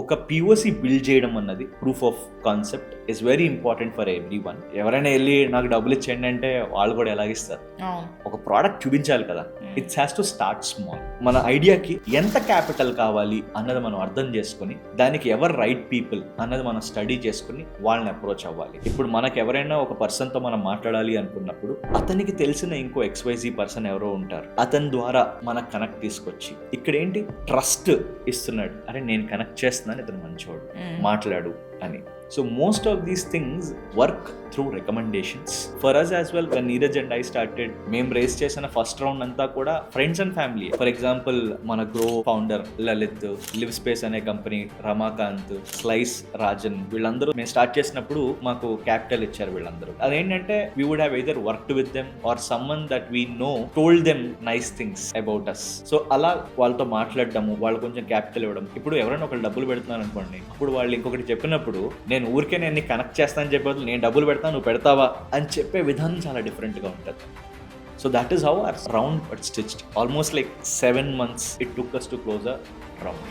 ఒక POC build చేయడం అన్నది proof of concept is very important for every one. ఎవరైనా వెళ్ళి నాకు డబ్బులు ఇచ్చేయండి అంటే వాళ్ళు కూడా ఎలాగిస్తారు? ఒక ప్రోడక్ట్ చూపించాలి కదా. It's has to start small. మన ఐడియాకి ఎంత క్యాపిటల్ కావాలి అన్నది మనం అర్థం చేసుకుని దానికి ఎవరు రైట్ పీపుల్ అన్నది మనం స్టడీ చేసుకుని వాళ్ళని అప్రోచ్ అవ్వాలి. ఇప్పుడు మనకు ఎవరైనా ఒక పర్సన్ తో మనం మాట్లాడాలి అనుకున్నప్పుడు అతనికి తెలిసిన ఇంకో XYZ పర్సన్ ఎవరో ఉంటారు, అతని ద్వారా మనకు కనెక్ట్ తీసుకొచ్చి ఇక్కడ ఏంటి ట్రస్ట్ ఇస్తున్నాడు. అరే నేను కనెక్ట్ చేస్తున్నాను, ఇతను మంచోడు, మాట్లాడు అని. So most of these things work through recommendations. For us as well, when Neeraj and I started, మేము రేస్ చేసిన ఫస్ట్ రౌండ్ అంతా కూడా friends and family. For example మన Groww founder Lalit, Livspace అనే కంపెనీ, రమాకాంత్, స్లైస్ రాజన్, వీళ్ళందరూ మేము start చేసినప్పుడు మాకు క్యాపిటల్ ఇచ్చారు వీళ్ళందరూ. అదేంటంటే we would have either worked with them or someone that we know told them nice things about us. So అలా వాళ్ళతో మాట్లాడడము, వాళ్ళు కొంచెం క్యాపిటల్ ఇవ్వడం. ఇప్పుడు ఎవరైనా ఒకళ్ళు డబ్బులు పెడుతున్నారు అనుకోండి, అప్పుడు వాళ్ళు ఇంకొకటి చెప్పినప్పుడు నేను ఊరికే నేను కనెక్ట్ చేస్తానని చెప్పేది నేను డబ్బులు పెడతాను నువ్వు పెడతావా అని చెప్పే విధానం చాలా డిఫరెంట్గా ఉంటుంది. So that is how our round got stitched. Almost like 7 months it took us to close a round.